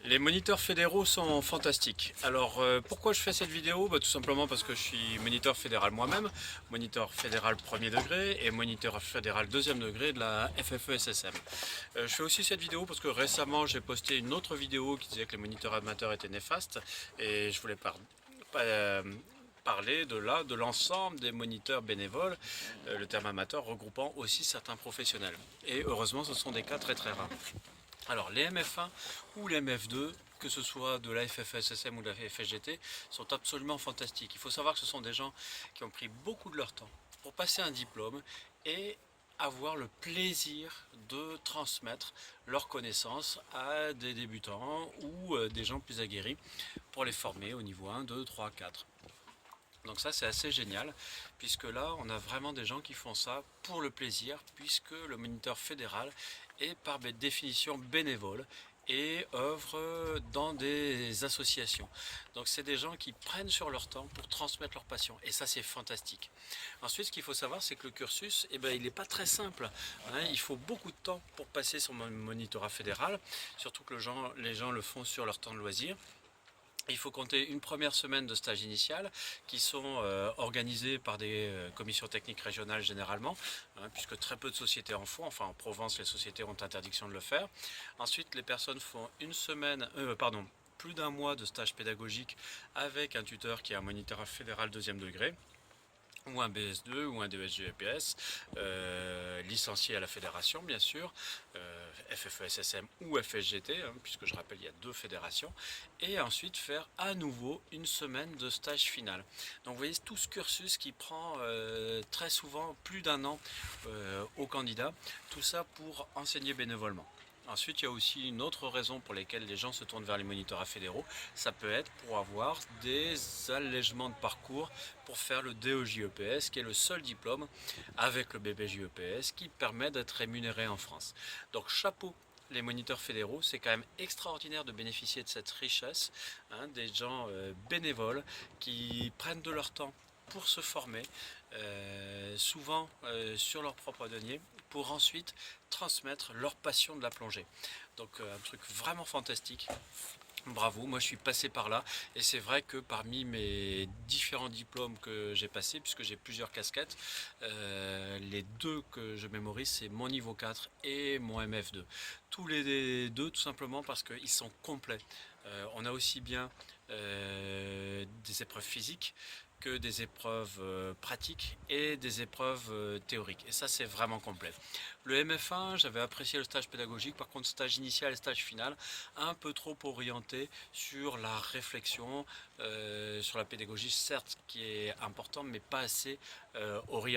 Les moniteurs fédéraux sont fantastiques. Alors pourquoi je fais cette vidéo? Tout simplement parce que je suis moniteur fédéral moi-même, moniteur fédéral premier degré et moniteur fédéral deuxième degré de la FFESSM. Je fais aussi cette vidéo parce que récemment j'ai posté une autre vidéo qui disait que les moniteurs amateurs étaient néfastes et je voulais parler de l'ensemble des moniteurs bénévoles, le terme amateur regroupant aussi certains professionnels. Et heureusement ce sont des cas très très rares. Alors les MF1 ou les MF2, que ce soit de la FFSSM ou de la FFGT, sont absolument fantastiques. Il faut savoir que ce sont des gens qui ont pris beaucoup de leur temps pour passer un diplôme et avoir le plaisir de transmettre leurs connaissances à des débutants ou des gens plus aguerris pour les former au niveau 1, 2, 3, 4. Donc ça c'est assez génial, puisque là on a vraiment des gens qui font ça pour le plaisir, puisque le moniteur fédéral est par définition bénévole et œuvre dans des associations. Donc c'est des gens qui prennent sur leur temps pour transmettre leur passion, et ça c'est fantastique. Ensuite, ce qu'il faut savoir, c'est que le cursus, il n'est pas très simple, hein. Il faut beaucoup de temps pour passer son monitorat fédéral, surtout que les gens le font sur leur temps de loisir. Il faut compter une première semaine de stage initial qui sont organisés par des commissions techniques régionales généralement, hein, puisque très peu de sociétés en font. Enfin, en Provence, les sociétés ont interdiction de le faire. Ensuite, les personnes font plus d'un mois de stage pédagogique avec un tuteur qui est un moniteur fédéral deuxième degré, ou un BS2 ou un DSGEPS, licencié à la fédération bien sûr, FFESSM ou FSGT, hein, puisque je rappelle il y a deux fédérations, et ensuite faire à nouveau une semaine de stage final. Donc vous voyez tout ce cursus qui prend très souvent plus d'un an aux candidats, tout ça pour enseigner bénévolement. Ensuite, il y a aussi une autre raison pour laquelle les gens se tournent vers les monitorat fédéraux. Ça peut être pour avoir des allègements de parcours pour faire le DEJEPS, qui est le seul diplôme avec le BPJEPS qui permet d'être rémunéré en France. Donc chapeau les moniteurs fédéraux, c'est quand même extraordinaire de bénéficier de cette richesse, hein, des gens bénévoles qui prennent de leur temps pour se former, souvent sur leur propre denier, pour ensuite transmettre leur passion de la plongée. Donc un truc vraiment fantastique. Bravo, moi je suis passé par là et c'est vrai que parmi mes différents diplômes que j'ai passés, puisque j'ai plusieurs casquettes, les deux que je mémorise c'est mon niveau 4 et mon MF2. Tous les deux tout simplement parce qu'ils sont complets. On a aussi bien des épreuves physiques que des épreuves pratiques et des épreuves théoriques. Et ça, c'est vraiment complet. Le MF1, j'avais apprécié le stage pédagogique. Par contre, stage initial et stage final, un peu trop orienté sur la réflexion, sur la pédagogie, certes, qui est important, mais pas assez orienté